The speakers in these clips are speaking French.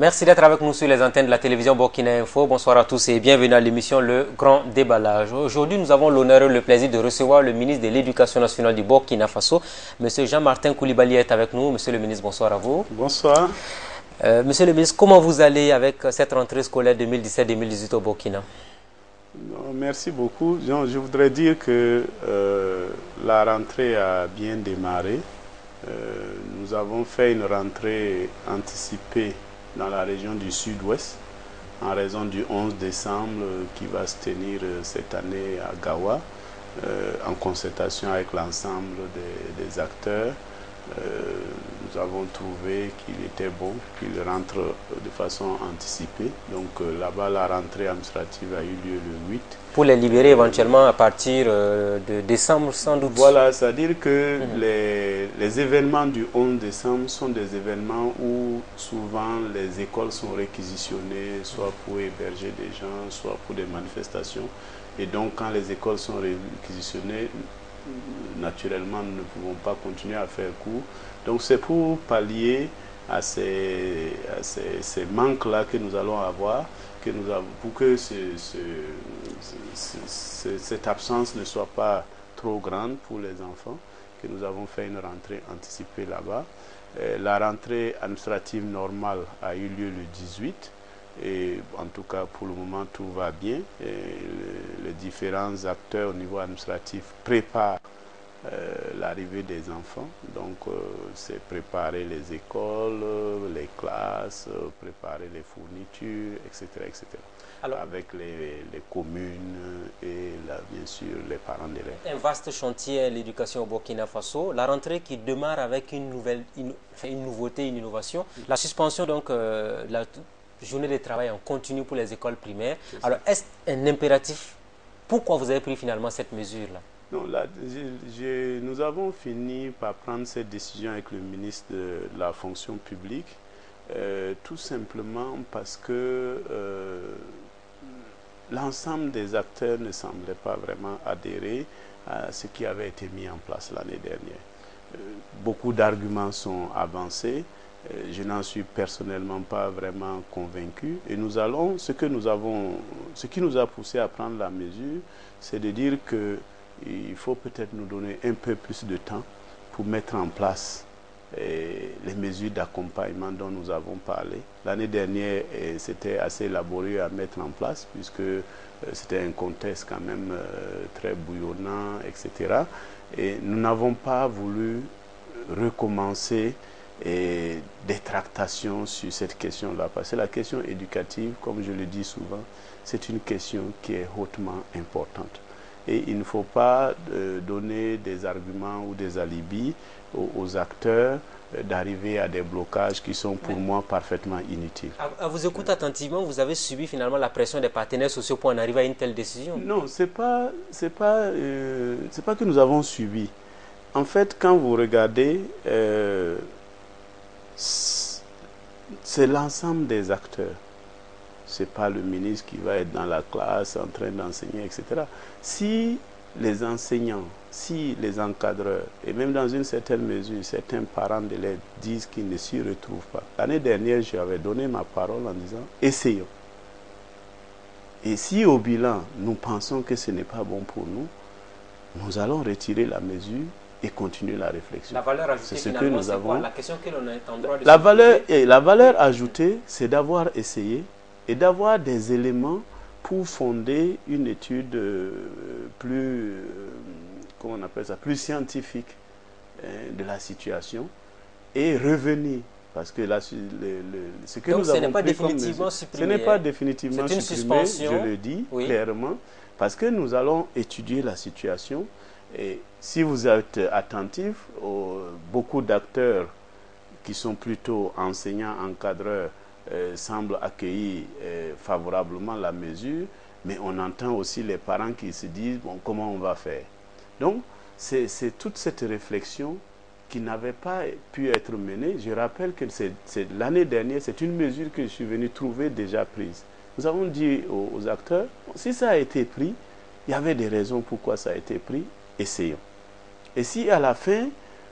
Merci d'être avec nous sur les antennes de la télévision Burkina Info. Bonsoir à tous et bienvenue à l'émission Le Grand Déballage. Aujourd'hui, nous avons l'honneur et le plaisir de recevoir le ministre de l'Éducation nationale du Burkina Faso, M. Jean-Martin Coulibaly est avec nous. Monsieur le ministre, bonsoir à vous. Bonsoir. Monsieur le ministre, comment vous allez avec cette rentrée scolaire 2017-2018 au Burkina? Merci beaucoup. Je voudrais dire que la rentrée a bien démarré. Nous avons fait une rentrée anticipée dans la région du sud-ouest en raison du 11 décembre qui va se tenir cette année à Gawa en concertation avec l'ensemble des acteurs. Nous avons trouvé qu'il était bon qu'il rentre de façon anticipée. Donc là-bas, la rentrée administrative a eu lieu le 8. Pour les libérer éventuellement à partir de décembre sans doute. Voilà, c'est-à-dire que les événements du 11 décembre sont des événements où souvent les écoles sont réquisitionnées, soit pour héberger des gens, soit pour des manifestations. Et donc quand les écoles sont réquisitionnées, naturellement, nous ne pouvons pas continuer à faire cours. Donc c'est pour pallier à ces manques-là que nous allons avoir, pour que cette absence ne soit pas trop grande pour les enfants, que nous avons fait une rentrée anticipée là-bas. La rentrée administrative normale a eu lieu le 18. Et en tout cas, pour le moment, tout va bien. Les différents acteurs au niveau administratif préparent l'arrivée des enfants. Donc, c'est préparer les écoles, les classes, préparer les fournitures, etc. etc. Alors, avec les communes et bien sûr les parents d'élèves. Un vaste chantier, l'éducation au Burkina Faso. La rentrée qui démarre avec une nouveauté, une innovation. La suspension donc la journée de travail en continu pour les écoles primaires. Alors, est-ce un impératif? Pourquoi vous avez pris finalement cette mesure-là? Non, nous avons fini par prendre cette décision avec le ministre de la fonction publique, tout simplement parce que l'ensemble des acteurs ne semblaient pas vraiment adhérer à ce qui avait été mis en place l'année dernière. Beaucoup d'arguments sont avancés. Je n'en suis personnellement pas vraiment convaincu. Et ce qui nous a poussé à prendre la mesure, c'est de dire qu'il faut peut-être nous donner un peu plus de temps pour mettre en place les mesures d'accompagnement dont nous avons parlé. L'année dernière, c'était assez laborieux à mettre en place puisque c'était un contexte quand même très bouillonnant, etc. Et nous n'avons pas voulu recommencer des tractations sur cette question-là. Parce que la question éducative, comme je le dis souvent, c'est une question qui est hautement importante. Et il ne faut pas donner des arguments ou des alibis aux acteurs d'arriver à des blocages qui sont pour moi parfaitement inutiles. À vous écouter attentivement, vous avez subi finalement la pression des partenaires sociaux pour en arriver à une telle décision? Non, c'est pas que nous avons subi. En fait, quand vous regardez, c'est l'ensemble des acteurs. Ce n'est pas le ministre qui va être dans la classe en train d'enseigner, etc. Si les enseignants, si les encadreurs, et même dans une certaine mesure, certains parents d'élèves disent qu'ils ne s'y retrouvent pas. L'année dernière, j'avais donné ma parole en disant « essayons ». Et si au bilan, nous pensons que ce n'est pas bon pour nous, nous allons retirer la mesure et continuer la réflexion. La valeur ajoutée, c'est ce que nous avons. La question que l'on est en droit de la valeur ajoutée, c'est d'avoir essayé et d'avoir des éléments pour fonder une étude plus, comment on appelle ça, plus scientifique de la situation et revenir. Parce que là, ce que nous avons pris comme mesure, ce n'est pas définitivement supprimé, je le dis clairement, parce que nous allons étudier la situation. Et si vous êtes attentif, beaucoup d'acteurs qui sont plutôt enseignants, encadreurs, semblent accueillir favorablement la mesure, mais on entend aussi les parents qui se disent bon, comment on va faire. Donc, c'est toute cette réflexion qui n'avait pas pu être menée. Je rappelle que l'année dernière, c'est une mesure que je suis venu trouver déjà prise. Nous avons dit aux acteurs, si ça a été pris, il y avait des raisons pourquoi ça a été pris, essayons. Et si à la fin,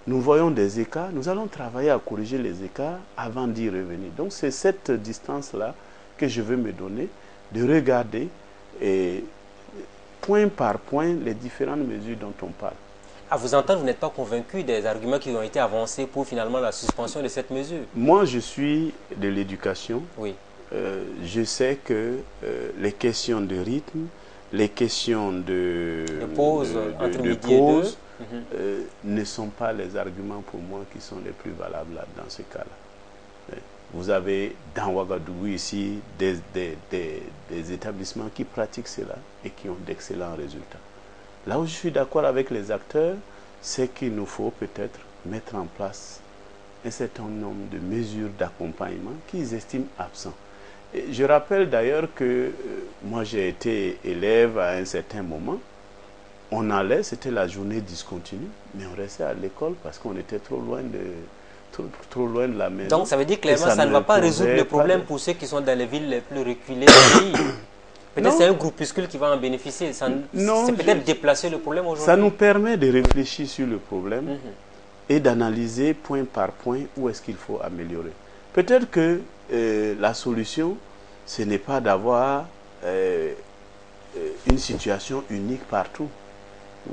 nous voyons des écarts, nous allons travailler à corriger les écarts avant d'y revenir. Donc c'est cette distance-là que je veux me donner, de regarder point par point les différentes mesures dont on parle. À vous entendre, vous n'êtes pas convaincu des arguments qui ont été avancés pour finalement la suspension de cette mesure? Moi, je suis de l'éducation. Oui. Je sais que les questions de rythme, les questions de pause, ne sont pas les arguments pour moi qui sont les plus valables dans ce cas-là. Vous avez dans Ouagadougou ici des établissements qui pratiquent cela et qui ont d'excellents résultats. Là où je suis d'accord avec les acteurs, c'est qu'il nous faut peut-être mettre en place un certain nombre de mesures d'accompagnement qu'ils estiment absents. Et je rappelle d'ailleurs que moi j'ai été élève à un certain moment. On allait, c'était la journée discontinue, mais on restait à l'école parce qu'on était trop loin de la maison. Donc ça veut dire clairement ça ne va pas résoudre le problème pour ceux qui sont dans les villes les plus reculées du pays. Peut-être c'est un groupuscule qui va en bénéficier. C'est peut-être déplacer le problème aujourd'hui. Ça nous permet de réfléchir sur le problème et d'analyser point par point où est-ce qu'il faut améliorer. Peut-être que la solution, ce n'est pas d'avoir une situation unique partout.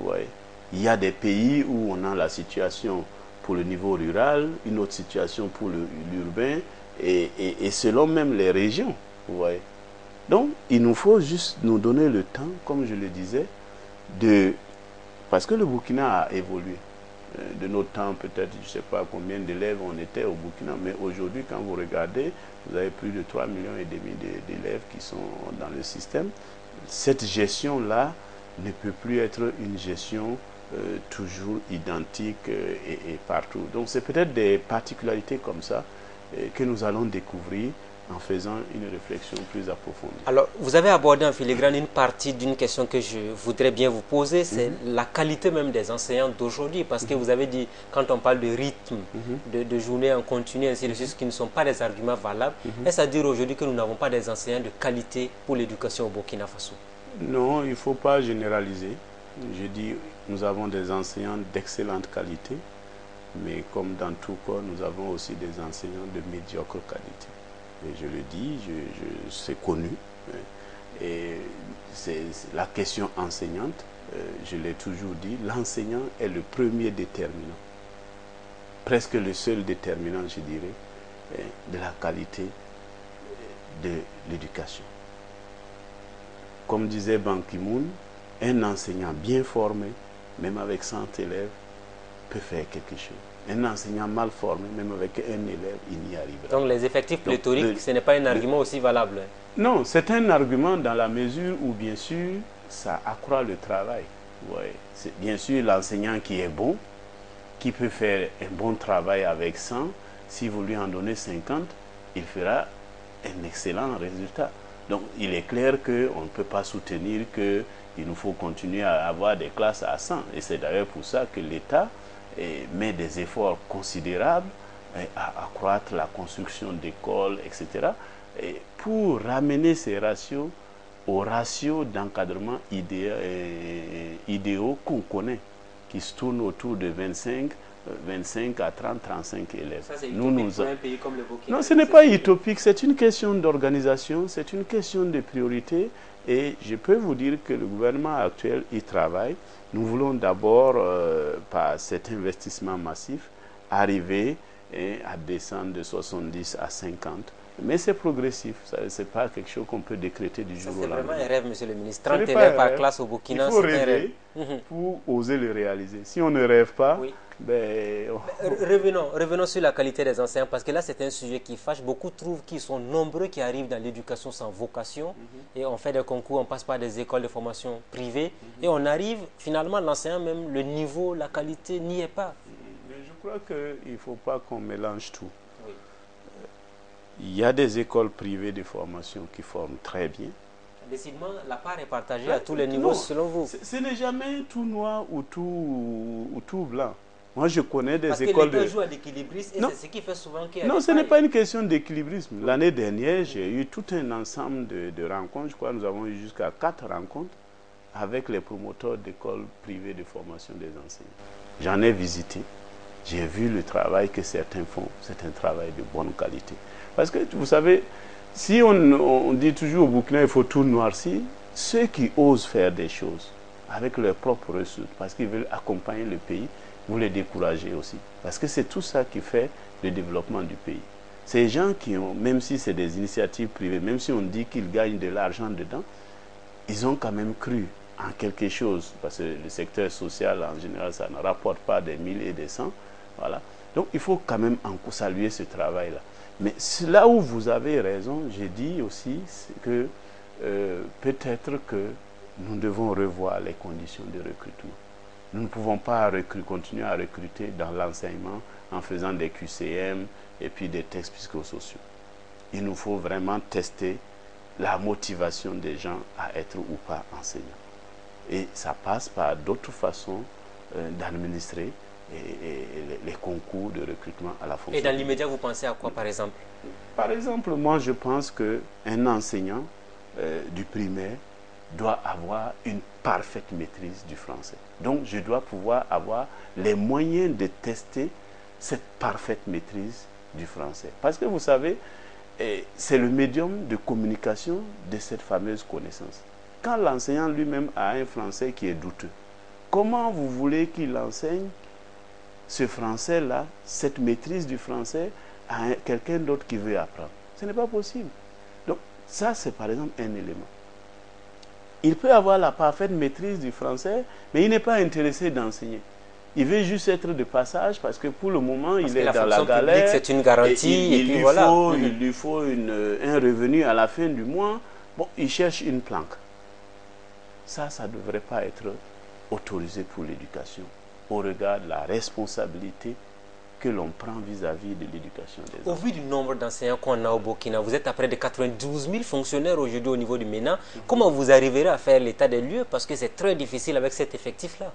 Ouais. Il y a des pays où on a la situation pour le niveau rural, une autre situation pour l'urbain, et selon même les régions. Ouais. Donc, il nous faut juste nous donner le temps, comme je le disais, parce que le Burkina a évolué. De notre temps, peut-être, je ne sais pas combien d'élèves on était au Burkina, mais aujourd'hui, quand vous regardez, vous avez plus de 3,5 millions d'élèves qui sont dans le système. Cette gestion-là ne peut plus être une gestion toujours identique et partout. Donc, c'est peut-être des particularités comme ça que nous allons découvrir en faisant une réflexion plus approfondie. Alors, vous avez abordé en filigrane une partie d'une question que je voudrais bien vous poser, c'est la qualité même des enseignants d'aujourd'hui, parce que vous avez dit, quand on parle de rythme, de journée en continu, ainsi de suite, qui ne sont pas des arguments valables, est-ce à dire aujourd'hui que nous n'avons pas des enseignants de qualité pour l'éducation au Burkina Faso? Non, il ne faut pas généraliser. Je dis, nous avons des enseignants d'excellente qualité, mais comme dans tout cas, nous avons aussi des enseignants de médiocre qualité. Et je le dis, c'est connu. Et c'est la question enseignante, je l'ai toujours dit, l'enseignant est le premier déterminant, presque le seul déterminant, je dirais, de la qualité de l'éducation. Comme disait Ban Ki-moon, un enseignant bien formé, même avec 100 élèves, peut faire quelque chose. Un enseignant mal formé, même avec un élève, il n'y arrivera pas. Donc les effectifs pléthoriques, ce n'est pas un argument aussi valable? Non, c'est un argument dans la mesure où, bien sûr, ça accroît le travail. Ouais. Bien sûr, l'enseignant qui est bon, qui peut faire un bon travail avec 100, si vous lui en donnez 50, il fera un excellent résultat. Donc, il est clair qu'on ne peut pas soutenir qu'il nous faut continuer à avoir des classes à 100. Et c'est d'ailleurs pour ça que l'État met des efforts considérables à accroître la construction d'écoles, etc. Et pour ramener ces ratios aux ratios d'encadrement idéaux qu'on connaît, qui se tournent autour de 25 à 30, 35 élèves. Ça, c'est utopique pour un pays comme le Burkina. Non, ce n'est pas utopique, c'est une question d'organisation, c'est une question de priorité. Et je peux vous dire que le gouvernement actuel y travaille. Nous voulons d'abord, par cet investissement massif, arriver à descendre de 70 à 50. Mais c'est progressif, ce n'est pas quelque chose qu'on peut décréter du jour au lendemain. C'est vraiment un rêve, monsieur le ministre. 30 élèves par classe au Burkina, c'est un rêve. Il faut rêver pour oser le réaliser. Si on ne rêve pas, oui. Ben, revenons sur la qualité des enseignants, parce que là c'est un sujet qui fâche. Beaucoup trouvent qu'ils sont nombreux qui arrivent dans l'éducation sans vocation, et on fait des concours, on passe par des écoles de formation privées, et on arrive, finalement l'enseignant même, le niveau, la qualité n'y est pas. Mais je crois qu'il ne faut pas qu'on mélange tout. Oui. Il y a des écoles privées de formation qui forment très bien. Décidément, la part est partagée à tous les niveaux, selon vous. Ce n'est jamais tout noir ou tout blanc. Moi, je connais des Parce écoles que l'État joue à l'équilibrisme, et c'est ce qui fait souvent qu'il y a Non, ce n'est pas une question d'équilibrisme. L'année dernière, j'ai eu tout un ensemble de rencontres. Je crois que nous avons eu jusqu'à 4 rencontres avec les promoteurs d'écoles privées de formation des enseignants. J'en ai visité. j'ai vu le travail que certains font, c'est un travail de bonne qualité. Parce que vous savez, si on dit toujours au Burkina, il faut tout noircir, ceux qui osent faire des choses avec leurs propres ressources, parce qu'ils veulent accompagner le pays, vous les découragez aussi. Parce que c'est tout ça qui fait le développement du pays. Ces gens qui ont, même si c'est des initiatives privées, même si on dit qu'ils gagnent de l'argent dedans, ils ont quand même cru en quelque chose, parce que le secteur social, en général, ça ne rapporte pas des 1000 et des 100. Voilà. Donc, il faut quand même saluer ce travail-là. Mais là où vous avez raison, j'ai dit aussi que peut-être que nous devons revoir les conditions de recrutement. Nous ne pouvons pas continuer à recruter dans l'enseignement en faisant des QCM et puis des tests psychosociaux. Il nous faut vraiment tester la motivation des gens à être ou pas enseignants. Et ça passe par d'autres façons d'administrer les concours de recrutement à la fonction. Et dans l'immédiat, vous pensez à quoi, par exemple? Par exemple, moi, je pense qu'un enseignant du primaire doit avoir une parfaite maîtrise du français. Donc, je dois pouvoir avoir les moyens de tester cette parfaite maîtrise du français. Parce que vous savez, c'est le médium de communication de cette fameuse connaissance. Quand l'enseignant lui-même a un français qui est douteux, comment vous voulez qu'il enseigne ce français-là, cette maîtrise du français, à quelqu'un d'autre qui veut apprendre? Ce n'est pas possible. Donc, ça, c'est par exemple un élément. Il peut avoir la parfaite maîtrise du français, mais il n'est pas intéressé d'enseigner. Il veut juste être de passage parce que pour le moment, il est dans la galère. C'est une garantie. Il lui faut un revenu à la fin du mois. Bon, il cherche une planque. Ça ne devrait pas être autorisé pour l'éducation au regard de la responsabilité que l'on prend vis-à-vis de l'éducation des enfants. Au vu du nombre d'enseignants qu'on a au Burkina, vous êtes à près de 92 000 fonctionnaires aujourd'hui au niveau du MENA. Comment vous arriverez à faire l'état des lieux? Parce que c'est très difficile avec cet effectif-là.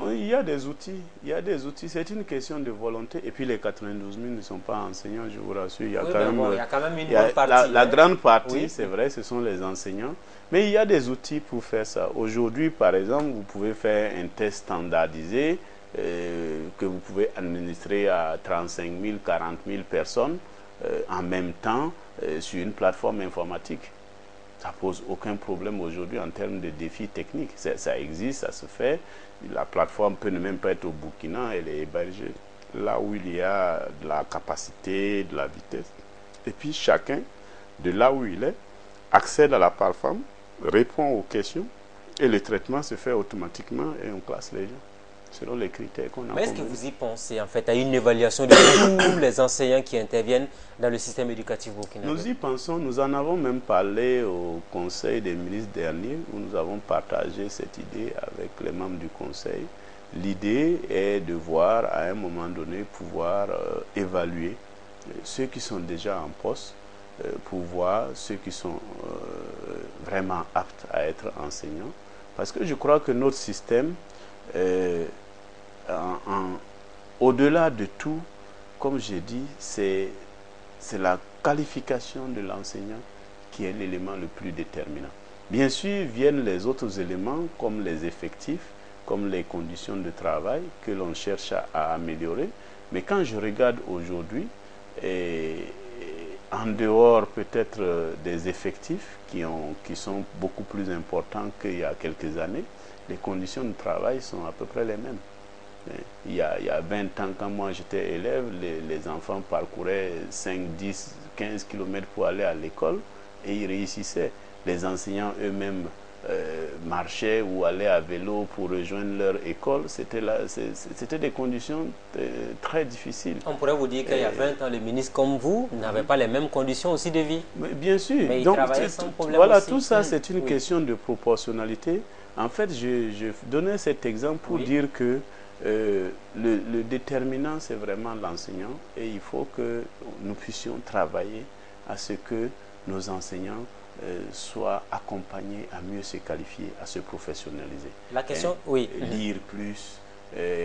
Il y a des outils. C'est une question de volonté. Et puis les 92 000 ne sont pas enseignants, je vous rassure. Il y a quand même une bonne partie. La grande partie, c'est vrai, ce sont les enseignants. Mais il y a des outils pour faire ça. Aujourd'hui, par exemple, vous pouvez faire un test standardisé que vous pouvez administrer à 35 000, 40 000 personnes en même temps sur une plateforme informatique. Ça pose aucun problème aujourd'hui en termes de défis techniques. Ça existe, ça se fait. La plateforme peut ne même pas être au Burkina, elle est hébergée là où il y a de la capacité, de la vitesse. Et puis chacun, de là où il est, accède à la plateforme, répond aux questions et le traitement se fait automatiquement et on classe les gens selon les critères qu'on a. Mais est-ce que vous y pensez en fait à une évaluation de tous les enseignants qui interviennent dans le système éducatif burkinabé? Nous y pensons, nous en avons même parlé au Conseil des ministres dernier où nous avons partagé cette idée avec les membres du Conseil. L'idée est de voir à un moment donné pouvoir évaluer ceux qui sont déjà en poste pour voir ceux qui sont vraiment aptes à être enseignants. Parce que je crois que notre système au-delà de tout, comme j'ai dit, c'est la qualification de l'enseignant qui est l'élément le plus déterminant. Bien sûr, viennent les autres éléments comme les effectifs, comme les conditions de travail que l'on cherche à améliorer. Mais quand je regarde aujourd'hui, en dehors peut-être des effectifs qui sont beaucoup plus importants qu'il y a quelques années, les conditions de travail sont à peu près les mêmes. Il y a 20 ans, quand moi j'étais élève, les enfants parcouraient 5, 10, 15 km pour aller à l'école et ils réussissaient. Les enseignants eux-mêmes marchaient ou allaient à vélo pour rejoindre leur école. C'était des conditions très difficiles. On pourrait vous dire qu'il y a 20 ans, les ministres comme vous n'avaient pas les mêmes conditions aussi de vie. Mais bien sûr. Mais ils travaillaient sans problème voilà, aussi. Tout ça, c'est une question de proportionnalité. En fait, je donnais cet exemple pour dire que le déterminant, c'est vraiment l'enseignant et il faut que nous puissions travailler à ce que nos enseignants soient accompagnés à mieux se qualifier, à se professionnaliser. La question, oui. Lire plus,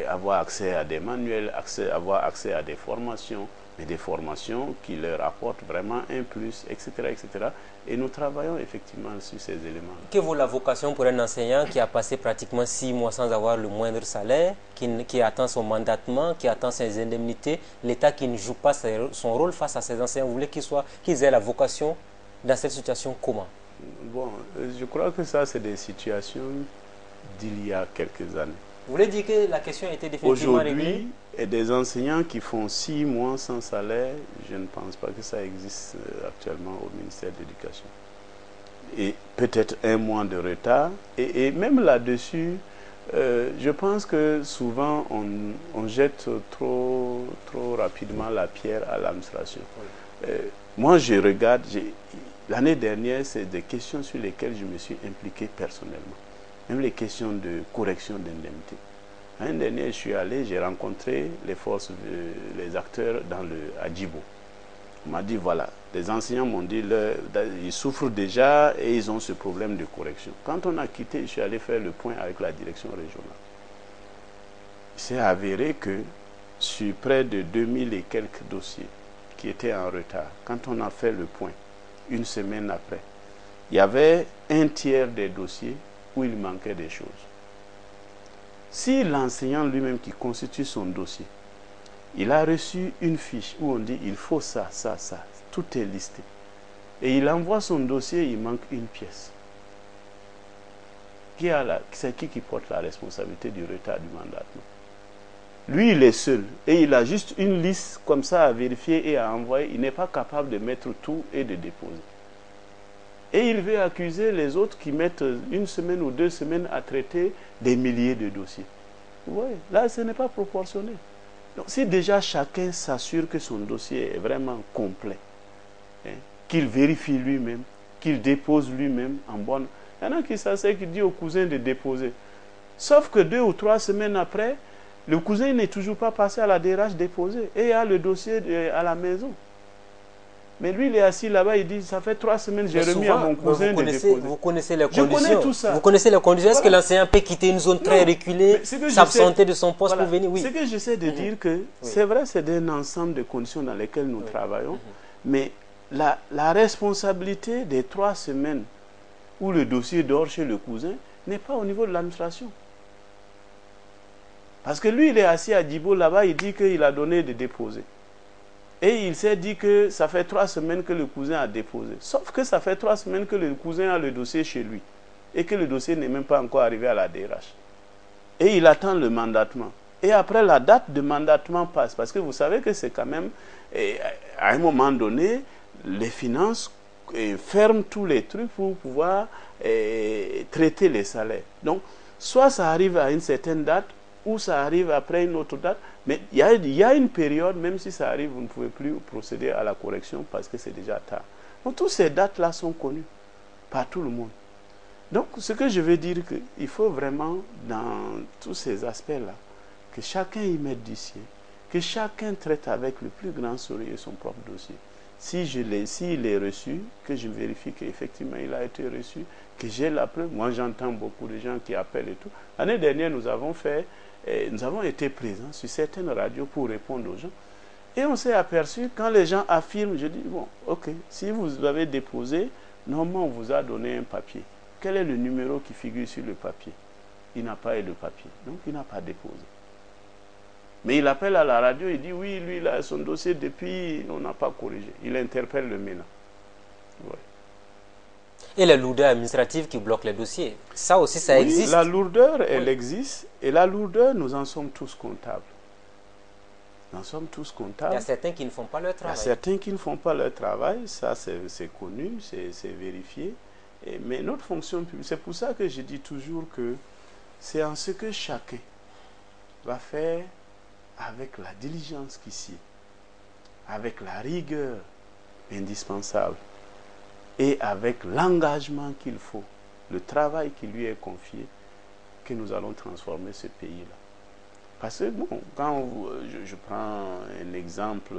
avoir accès à des manuels, avoir accès à des formations, mais des formations qui leur apportent vraiment un plus, etc., etc. Et nous travaillons effectivement sur ces éléments. Que vaut la vocation pour un enseignant qui a passé pratiquement 6 mois sans avoir le moindre salaire, qui attend son mandatement, qui attend ses indemnités, l'État qui ne joue pas son rôle face à ces enseignants? Vous voulez qu'ils aient la vocation dans cette situation comment? Bon, je crois que ça, c'est des situations d'il y a quelques années. Vous voulez dire que la question a été définitivement réglée? Aujourd'hui, des enseignants qui font 6 mois sans salaire, je ne pense pas que ça existe actuellement au ministère de l'Éducation. Et peut-être 1 mois de retard. Et même là-dessus, je pense que souvent on jette trop rapidement la pierre à l'administration. Moi, je regarde, l'année dernière, c'est des questions sur lesquelles je me suis impliqué personnellement. Même les questions de correction d'indemnité. L'année dernière, je suis allé, j'ai rencontré les forces, les acteurs à Djibo. On m'a dit, voilà, les enseignants m'ont dit, ils souffrent déjà et ils ont ce problème de correction. Quand on a quitté, je suis allé faire le point avec la direction régionale. Il s'est avéré que sur près de 2000 et quelques dossiers qui étaient en retard, quand on a fait le point, 1 semaine après, il y avait 1/3 des dossiers où il manquait des choses. Si l'enseignant lui-même qui constitue son dossier, il a reçu une fiche où on dit il faut ça, ça, ça, tout est listé. Et il envoie son dossier, il manque une pièce. C'est qui porte la responsabilité du retard du mandatement? Lui, il est seul. Et il a juste une liste comme ça à vérifier et à envoyer. Il n'est pas capable de mettre tout et de déposer. Et il veut accuser les autres qui mettent 1 semaine ou 2 semaines à traiter des milliers de dossiers. Vous voyez, là, ce n'est pas proportionné. Donc, si déjà chacun s'assure que son dossier est vraiment complet, hein, qu'il vérifie lui-même, qu'il dépose lui-même en bonne... Il y en a qui s'asseyent, qui disent au cousin de déposer. Sauf que 2 ou 3 semaines après, le cousin n'est toujours pas passé à la DRH déposer. Et il a le dossier à la maison. Mais lui, il est assis là-bas, il dit, ça fait 3 semaines, j'ai remis à mon cousin de déposer. Vous connaissez les conditions. Je connais tout ça. Vous connaissez les conditions. Est-ce que l'enseignant peut quitter une zone très reculée, s'absenter de son poste pour venir? Oui. Ce que j'essaie de dire, que c'est vrai, c'est un ensemble de conditions dans lesquelles nous travaillons, mais la responsabilité des 3 semaines où le dossier dort chez le cousin n'est pas au niveau de l'administration. Parce que lui, il est assis à Djibo là-bas, il dit qu'il a donné de déposer. Et il s'est dit que ça fait 3 semaines que le cousin a déposé. Sauf que ça fait 3 semaines que le cousin a le dossier chez lui. Et que le dossier n'est même pas encore arrivé à la DRH. Et il attend le mandatement. Et après, la date de mandatement passe. Parce que vous savez que c'est quand même, à un moment donné, les finances ferment tous les trucs pour pouvoir traiter les salaires. Donc, soit ça arrive à une certaine date, ou ça arrive après une autre date. Mais il y a une période, même si ça arrive, vous ne pouvez plus procéder à la correction parce que c'est déjà tard. Donc, toutes ces dates-là sont connues par tout le monde. Donc, ce que je veux dire, qu'il faut vraiment, dans tous ces aspects-là, que chacun y mette du sien, que chacun traite avec le plus grand sérieux son propre dossier. S'il est reçu, que je vérifie qu'effectivement il a été reçu, que j'ai la preuve. Moi, j'entends beaucoup de gens qui appellent et tout. L'année dernière, nous avons été présents sur certaines radios pour répondre aux gens. Et on s'est aperçu, quand les gens affirment, je dis, bon, ok, si vous avez déposé, normalement, on vous a donné un papier. Quel est le numéro qui figure sur le papier? Il n'a pas eu le papier, donc il n'a pas déposé. Mais il appelle à la radio, il dit, oui, lui, il a son dossier depuis, on n'a pas corrigé. Il interpelle le MENA. Ouais. Et la lourdeur administrative qui bloque les dossiers, ça aussi, ça existe. La lourdeur, elle existe. Et la lourdeur, nous en sommes tous comptables. Nous en sommes tous comptables. Il y a certains qui ne font pas leur travail. Il y a certains qui ne font pas leur travail. Ça, c'est connu, c'est vérifié. Mais notre fonction publique, c'est pour ça que je dis toujours que c'est en ce que chacun va faire avec la diligence qui sied, avec la rigueur indispensable et avec l'engagement qu'il faut, le travail qui lui est confié, que nous allons transformer ce pays-là. Parce que, bon, quand je prends un exemple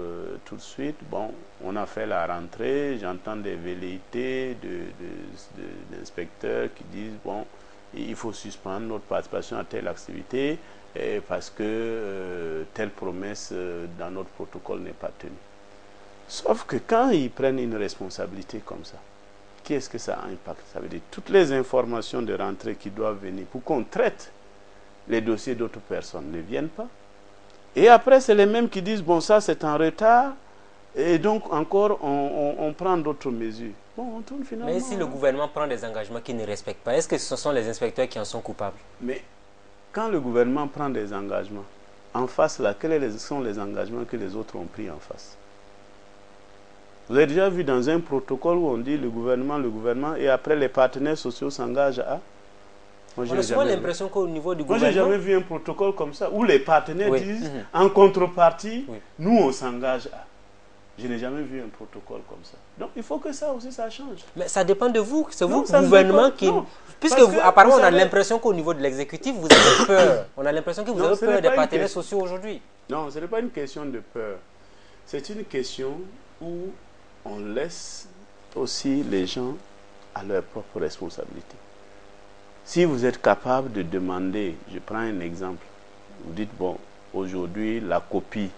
tout de suite, bon, on a fait la rentrée, j'entends des velléités d'inspecteurs qui disent, bon, il faut suspendre notre participation à telle activité parce que telle promesse dans notre protocole n'est pas tenue. Sauf que quand ils prennent une responsabilité comme ça, qui est-ce que ça impacte? Ça veut dire toutes les informations de rentrée qui doivent venir pour qu'on traite les dossiers d'autres personnes ne viennent pas. Et après, c'est les mêmes qui disent, bon, ça c'est en retard, et donc encore, on prend d'autres mesures. Bon, on tourne finalement. Mais si le gouvernement prend des engagements qu'il ne respecte pas, est-ce que ce sont les inspecteurs qui en sont coupables? Mais quand le gouvernement prend des engagements, en face, là, quels sont les engagements que les autres ont pris en face? Vous avez déjà vu dans un protocole où on dit le gouvernement, et après les partenaires sociaux s'engagent à... On a souvent l'impression qu'au niveau du gouvernement... Moi, je n'ai jamais vu un protocole comme ça, où les partenaires disent, en contrepartie, nous, on s'engage à... Je n'ai jamais vu un protocole comme ça. Donc, il faut que ça aussi, ça change. Mais ça dépend de vous. C'est vous, le gouvernement, qui... Non, puisque apparemment, on a l'impression qu'au niveau de l'exécutif, vous avez peur. On a l'impression que vous avez peur des partenaires sociaux aujourd'hui. Non, ce n'est pas une question de peur. C'est une question où on laisse aussi les gens à leur propre responsabilité. Si vous êtes capable de demander, je prends un exemple, vous dites, bon, aujourd'hui, la copie,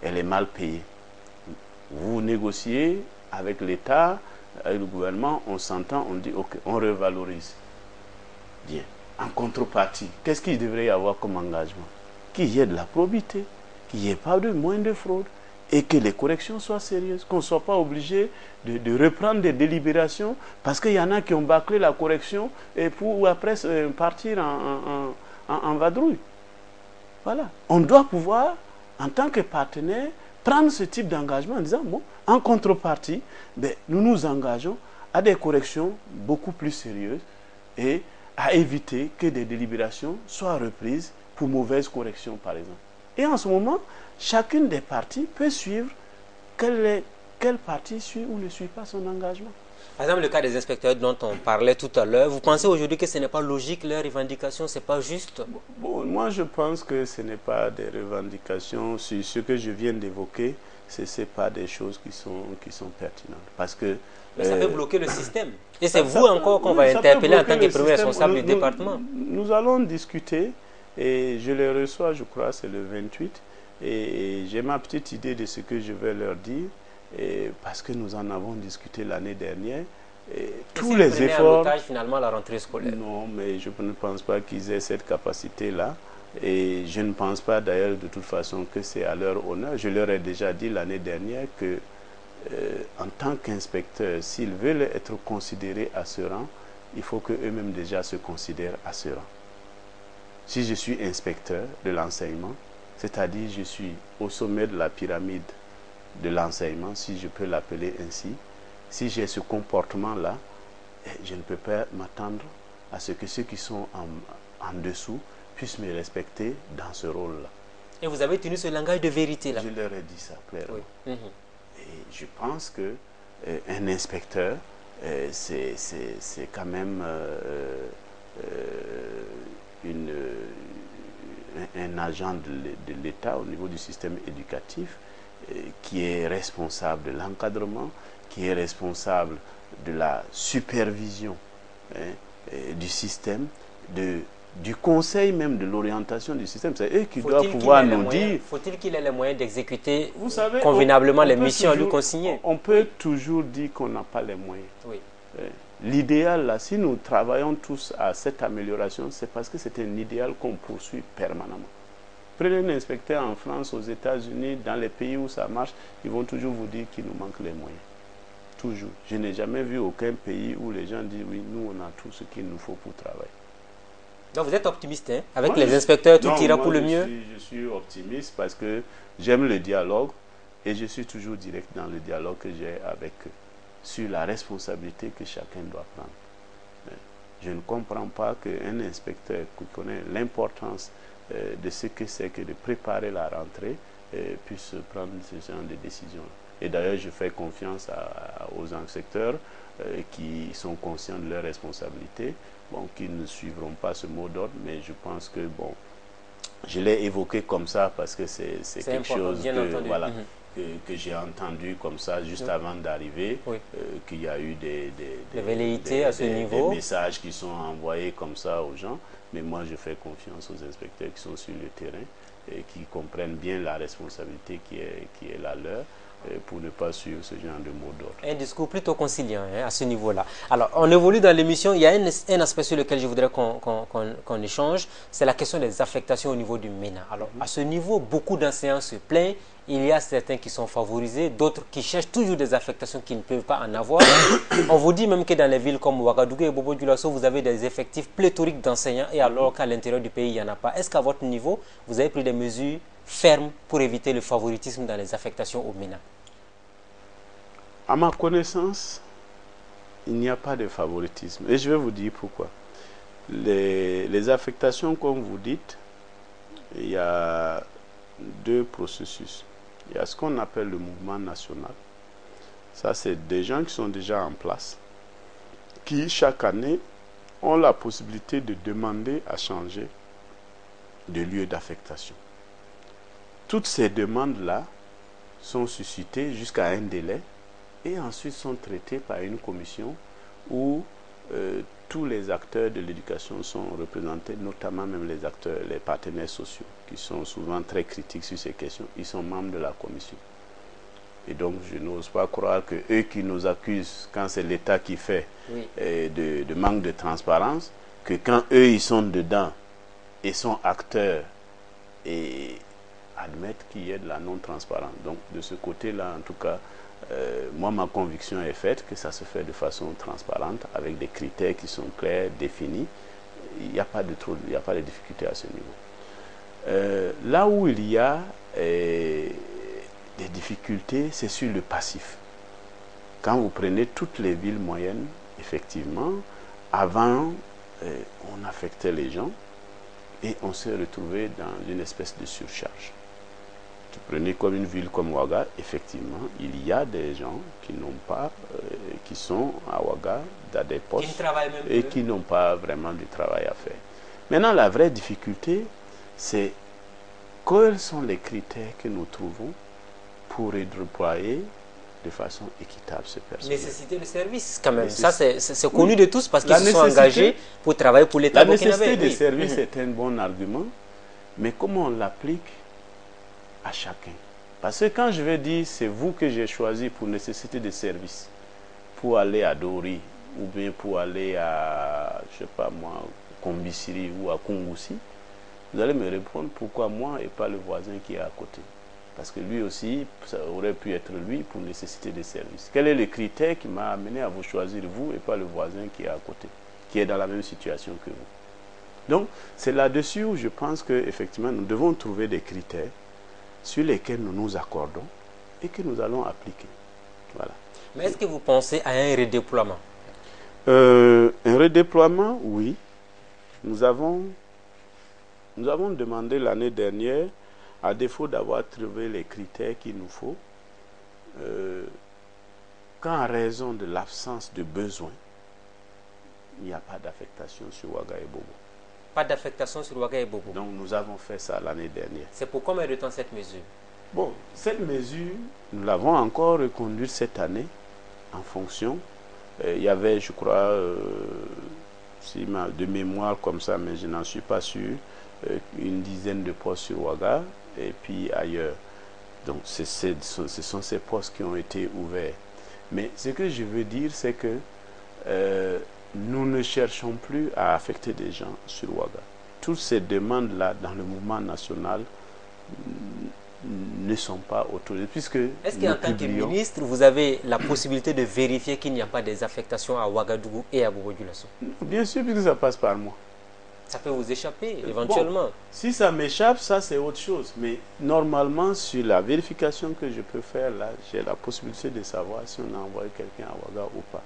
elle est mal payée. Vous négociez avec l'État, avec le gouvernement, on s'entend, on dit, ok, on revalorise. Bien. En contrepartie, qu'est-ce qu'il devrait y avoir comme engagement? Qu'il y ait de la probité, qu'il n'y ait pas de moins de fraude, et que les corrections soient sérieuses, qu'on ne soit pas obligé de reprendre des délibérations, parce qu'il y en a qui ont bâclé la correction et pour après partir en vadrouille. Voilà. On doit pouvoir, en tant que partenaire, prendre ce type d'engagement en disant, bon, en contrepartie, ben, nous nous engageons à des corrections beaucoup plus sérieuses et à éviter que des délibérations soient reprises pour mauvaise correction, par exemple. Et en ce moment, chacune des parties peut suivre quelle partie suit ou ne suit pas son engagement. Par exemple, le cas des inspecteurs dont on parlait tout à l'heure, vous pensez aujourd'hui que ce n'est pas logique, leurs revendications, ce n'est pas juste? Bon, moi, je pense que ce n'est pas des revendications. Sur ce que je viens d'évoquer, ce n'est pas des choses qui sont pertinentes. Parce que... Mais ça peut bloquer le système. Et c'est vous encore qu'on va interpeller en tant que premier responsable du département. Nous allons discuter. Et je les reçois, je crois, c'est le 28. Et j'ai ma petite idée de ce que je vais leur dire. Et parce que nous en avons discuté l'année dernière. Et tous les efforts... en otage, finalement, la rentrée scolaire. Non, mais je ne pense pas qu'ils aient cette capacité-là. Et je ne pense pas d'ailleurs de toute façon que c'est à leur honneur. Je leur ai déjà dit l'année dernière que, en tant qu'inspecteurs, s'ils veulent être considérés à ce rang, il faut qu'eux-mêmes déjà se considèrent à ce rang. Si je suis inspecteur de l'enseignement, c'est-à-dire je suis au sommet de la pyramide de l'enseignement, si je peux l'appeler ainsi, si j'ai ce comportement-là, je ne peux pas m'attendre à ce que ceux qui sont en dessous puissent me respecter dans ce rôle-là. Et vous avez tenu ce langage de vérité là? Je leur ai dit ça clairement. Oui. Et je pense que un inspecteur, c'est quand même un agent de l'État au niveau du système éducatif qui est responsable de l'encadrement, qui est responsable de la supervision du système, du conseil même de l'orientation du système. C'est eux qui doivent pouvoir nous dire... Faut-il qu'il ait les moyens d'exécuter convenablement les missions à lui consigner? On peut toujours dire qu'on n'a pas les moyens. Oui. L'idéal, là, si nous travaillons tous à cette amélioration, c'est parce que c'est un idéal qu'on poursuit permanemment. Prenez un inspecteur en France, aux États-Unis, dans les pays où ça marche, ils vont toujours vous dire qu'il nous manque les moyens. Toujours. Je n'ai jamais vu aucun pays où les gens disent, oui, nous, on a tout ce qu'il nous faut pour travailler. Donc vous êtes optimiste, hein? Avec les inspecteurs, tout ira pour le mieux? Je suis optimiste parce que j'aime le dialogue et je suis toujours direct dans le dialogue que j'ai avec eux sur la responsabilité que chacun doit prendre. Je ne comprends pas qu'un inspecteur qui connaît l'importance de ce que c'est que de préparer la rentrée puisse prendre ce genre de décisions. Et d'ailleurs, je fais confiance aux inspecteurs qui sont conscients de leurs responsabilités, bon, qui ne suivront pas ce mot d'ordre, mais je pense que, bon, je l'ai évoqué comme ça parce que c'est quelque chose que, voilà, que j'ai entendu comme ça juste avant d'arriver, qu'il y a eu des velléités à ce niveau. Des messages qui sont envoyés comme ça aux gens. Mais moi, je fais confiance aux inspecteurs qui sont sur le terrain et qui comprennent bien la responsabilité qui est la leur, pour ne pas suivre ce genre de mots d'ordre. Un discours plutôt conciliant à ce niveau-là. Alors, on évolue dans l'émission. Il y a un aspect sur lequel je voudrais qu'on échange, c'est la question des affectations au niveau du MENA. Alors, à ce niveau, beaucoup d'enseignants se plaignent. Il y a certains qui sont favorisés, d'autres qui cherchent toujours des affectations qu'ils ne peuvent pas en avoir. On vous dit même que dans les villes comme Ouagadougou et Bobo-Dioulasso, vous avez des effectifs pléthoriques d'enseignants, et alors qu'à l'intérieur du pays, il n'y en a pas. Est-ce qu'à votre niveau, vous avez pris des mesures fermes pour éviter le favoritisme dans les affectations au MENA? À ma connaissance, il n'y a pas de favoritisme. Et je vais vous dire pourquoi. Les affectations, comme vous dites, il y a deux processus. Il y a ce qu'on appelle le mouvement national. Ça, c'est des gens qui sont déjà en place, qui, chaque année, ont la possibilité de demander à changer de lieu d'affectation. Toutes ces demandes-là sont suscitées jusqu'à un délai et ensuite sont traitées par une commission où tous les acteurs de l'éducation sont représentés, notamment même les acteurs, les partenaires sociaux, qui sont souvent très critiques sur ces questions. Ils sont membres de la commission. Et donc, je n'ose pas croire que eux qui nous accusent, quand c'est l'État qui fait de manque de transparence, que quand eux, ils sont dedans et sont acteurs et admettent qu'il y ait de la non-transparence. Donc, de ce côté-là, en tout cas, moi, ma conviction est faite que ça se fait de façon transparente, avec des critères qui sont clairs, définis. Il n'y a pas de difficultés à ce niveau. Là où il y a des difficultés, c'est sur le passif. Quand vous prenez toutes les villes moyennes, effectivement, avant, on affectait les gens et on s'est retrouvé dans une espèce de surcharge. Tu prenez comme une ville comme Ouaga, effectivement, il y a des gens qui n'ont pas, qui sont à Ouaga, dans des postes, et qui n'ont pas vraiment du travail à faire. Maintenant, la vraie difficulté, c'est quels sont les critères que nous trouvons pour redéployer de façon équitable ce personnel. Nécessité de service, quand même. Ça, c'est connu de tous parce qu'ils se sont engagés pour travailler pour l'État burkinabé. La nécessité de service est un bon argument, mais comment on l'applique à chacun? Parce que quand je vais dire c'est vous que j'ai choisi pour nécessité de service, pour aller à Dori ou bien pour aller à, je sais pas moi, Kombisiri ou à Kungusi, vous allez me répondre pourquoi moi et pas le voisin qui est à côté. Parce que lui aussi, ça aurait pu être lui pour nécessité de service. Quel est le critère qui m'a amené à vous choisir vous et pas le voisin qui est à côté, qui est dans la même situation que vous? Donc, c'est là-dessus où je pense qu'effectivement, nous devons trouver des critères sur lesquels nous nous accordons et que nous allons appliquer. Voilà. Mais est-ce que vous pensez à un redéploiement? Un redéploiement, oui. Nous avons demandé l'année dernière, à défaut d'avoir trouvé les critères qu'il nous faut, qu'en raison de l'absence de besoin, il n'y a pas d'affectation sur Ouaga et Bobo. Pas d'affectation sur Ouaga et Bobo. Donc nous avons fait ça l'année dernière. C'est pour combien de temps cette mesure? Bon, cette mesure, nous l'avons encore reconduite cette année en fonction. Il y avait, je crois, de mémoire comme ça, mais je n'en suis pas sûr, une dizaine de postes sur Ouaga et puis ailleurs. Donc ce sont ces postes qui ont été ouverts. Mais ce que je veux dire, c'est que nous ne cherchons plus à affecter des gens sur Ouaga. Toutes ces demandes-là dans le mouvement national ne sont pas autorisées. Est-ce qu'en tant que ministre, vous avez la possibilité de vérifier qu'il n'y a pas des affectations à Ouagadougou et à Bobo-Dioulasso? Bien sûr, puisque ça passe par moi. Ça peut vous échapper, éventuellement. Bon, si ça m'échappe, ça c'est autre chose. Mais normalement, sur la vérification que je peux faire, là, j'ai la possibilité de savoir si on a envoyé quelqu'un à Ouaga ou pas.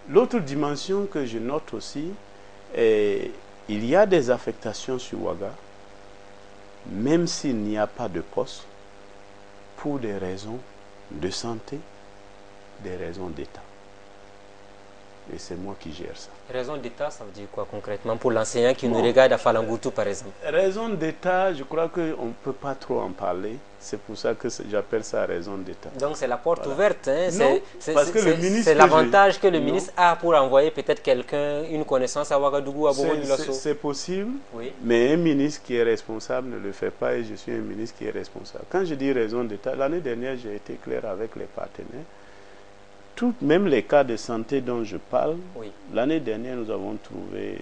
L'autre dimension que je note aussi, il y a des affectations sur Ouaga, même s'il n'y a pas de poste, pour des raisons de santé, des raisons d'État. et c'est moi qui gère ça. Raison d'État, ça veut dire quoi concrètement pour l'enseignant qui nous regarde à Falangoutou par exemple? Raison d'État, je crois qu'on ne peut pas trop en parler. C'est pour ça que j'appelle ça raison d'État. Donc c'est la porte ouverte. Hein? Non, parce que le ministre... C'est l'avantage que le ministre a pour envoyer peut-être quelqu'un, une connaissance à Ouagadougou, à Bobo-Dioulasso. C'est possible, oui. Mais un ministre qui est responsable ne le fait pas et je suis un ministre qui est responsable. Quand je dis raison d'État, l'année dernière, j'ai été clair avec les partenaires. Même les cas de santé dont je parle, oui. L'année dernière, nous avons trouvé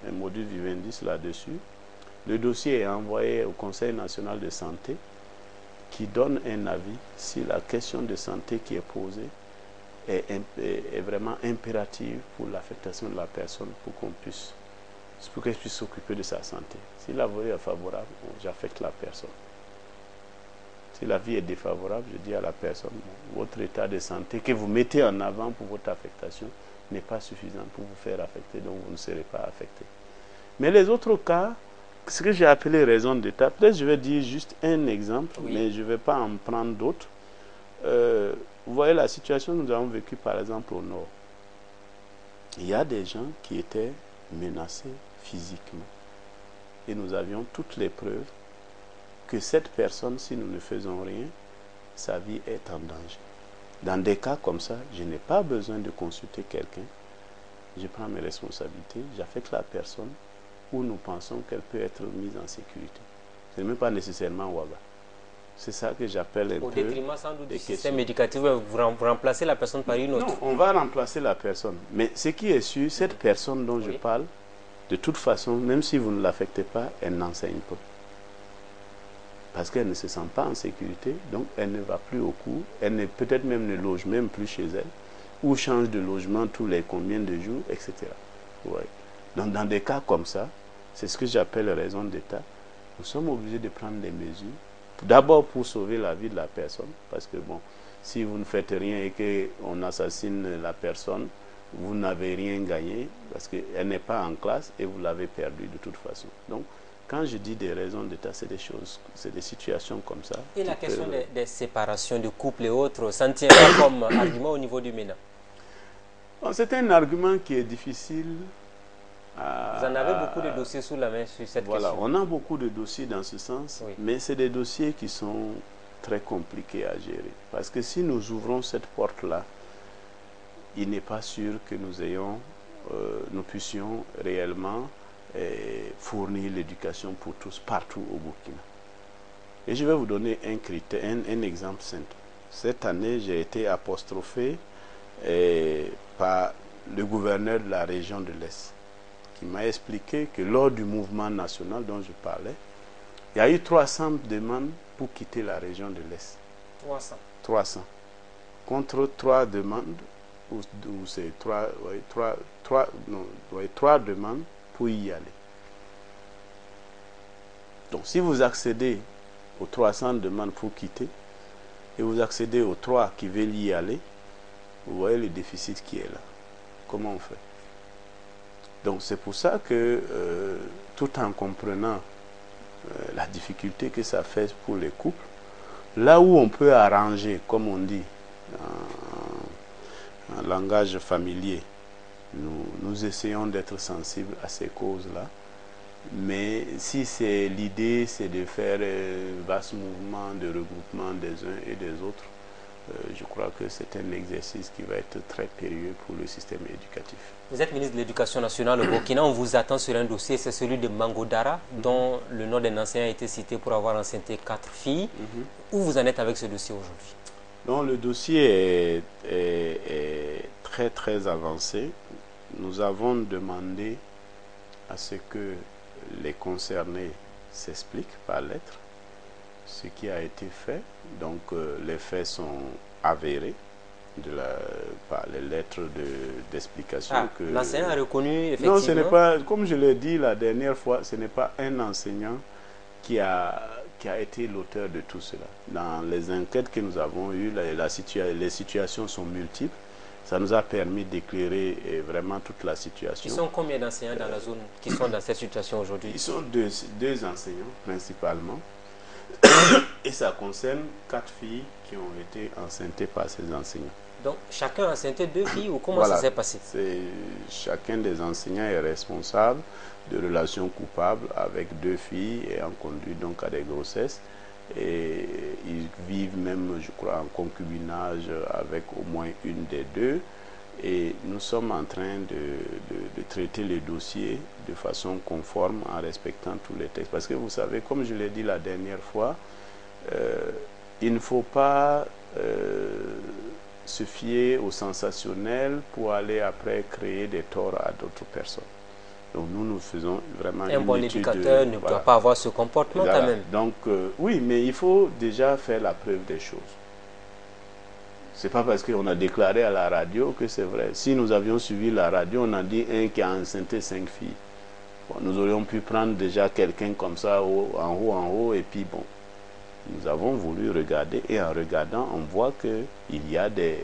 un module Vivendi là-dessus. Le dossier est envoyé au Conseil national de santé qui donne un avis si la question de santé qui est posée est vraiment impérative pour l'affectation de la personne pour qu'elle puisse s'occuper de sa santé. Si la vie est favorable, j'affecte la personne. Si la vie est défavorable, je dis à la personne, votre état de santé que vous mettez en avant pour votre affectation n'est pas suffisant pour vous faire affecter, donc vous ne serez pas affecté. Mais les autres cas, ce que j'ai appelé raison d'État, peut-être je vais dire juste un exemple, oui. Mais je ne vais pas en prendre d'autres. Vous voyez la situation que nous avons vécue par exemple au Nord. Il y a des gens qui étaient menacés physiquement. Et nous avions toutes les preuves que cette personne, si nous ne faisons rien, sa vie est en danger. Dans des cas comme ça, je n'ai pas besoin de consulter quelqu'un. Je prends mes responsabilités, j'affecte la personne où nous pensons qu'elle peut être mise en sécurité. Ce n'est même pas nécessairement Ouaga. C'est ça que j'appelle un peu... Au détriment sans doute du système éducatif, vous remplacez la personne par une autre. Non, on va remplacer la personne. Mais ce qui est sûr, cette personne dont je parle, de toute façon, même si vous ne l'affectez pas, elle n'enseigne pas. Parce qu'elle ne se sent pas en sécurité, donc elle ne va plus au cours, elle peut-être même ne loge même plus chez elle, ou change de logement tous les combien de jours, etc. Ouais. Donc dans des cas comme ça, c'est ce que j'appelle raison d'État, nous sommes obligés de prendre des mesures, d'abord pour sauver la vie de la personne, parce que bon, si vous ne faites rien et qu'on assassine la personne, vous n'avez rien gagné, parce qu'elle n'est pas en classe et vous l'avez perdue de toute façon. Donc, quand je dis des raisons d'État, c'est des choses, c'est des situations comme ça. Et la question des séparations de couples et autres, ça ne tient pas comme argument au niveau du MENA? C'est un argument qui est difficile. Vous en avez beaucoup de dossiers sous la main sur cette question? Voilà, on a beaucoup de dossiers dans ce sens, oui. Mais c'est des dossiers qui sont très compliqués à gérer. Parce que si nous ouvrons cette porte-là, il n'est pas sûr que nous puissions réellement fournir l'éducation pour tous partout au Burkina. Et je vais vous donner un exemple simple. Cette année, j'ai été apostrophé par le gouverneur de la région de l'Est, qui m'a expliqué que lors du mouvement national dont je parlais, il y a eu 300 demandes pour quitter la région de l'Est. 300. Contre 3 demandes, ou c'est 3 demandes pour y aller. Donc si vous accédez aux 300 demandes pour quitter et vous accédez aux 3 qui veulent y aller, vous voyez le déficit qui est là. Comment on fait? Donc c'est pour ça que tout en comprenant la difficulté que ça fait pour les couples, là où on peut arranger, comme on dit en langage familier, nous essayons d'être sensibles à ces causes-là. Mais si l'idée, c'est de faire un vaste mouvement de regroupement des uns et des autres, je crois que c'est un exercice qui va être très périlleux pour le système éducatif. Vous êtes ministre de l'Éducation nationale au Burkina, on vous attend sur un dossier, c'est celui de Mangodara, dont le nom d'un enseignant a été cité pour avoir enceinté 4 filles. Où vous en êtes avec ce dossier aujourd'hui? Donc le dossier est très très avancé. Nous avons demandé à ce que les concernés s'expliquent par lettre ce qui a été fait. Donc les faits sont avérés par les lettres d'explication. L'enseignant a reconnu effectivement. Non, ce n'est pas, comme je l'ai dit la dernière fois, ce n'est pas un enseignant qui a été l'auteur de tout cela. Dans les enquêtes que nous avons eues, les situations sont multiples. Ça nous a permis d'éclairer vraiment toute la situation. Ils sont combien d'enseignants dans la zone qui sont dans cette situation aujourd'hui? Ils sont deux enseignants principalement. Et ça concerne 4 filles qui ont été enceintées par ces enseignants. Donc, chacun a enceinte 2 filles ou comment Voilà, ça s'est passé? chacun des enseignants est responsable de relations coupables avec 2 filles et en conduit donc à des grossesses. Et ils vivent même, je crois, en concubinage avec au moins une des 2. Et nous sommes en train de traiter les dossiers de façon conforme en respectant tous les textes. Parce que vous savez, comme je l'ai dit la dernière fois, il ne faut pas se fier au sensationnel pour aller après créer des torts à d'autres personnes. Donc nous faisons vraiment un bon éducateur ne doit pas avoir ce comportement quand même. Donc oui, mais il faut déjà faire la preuve des choses. C'est pas parce qu'on a déclaré à la radio que c'est vrai. Si nous avions suivi la radio, on a dit un qui a enceinté 5 filles. Bon, nous aurions pu prendre déjà quelqu'un comme ça en haut, et puis bon, nous avons voulu regarder, et en regardant, on voit qu'il y a des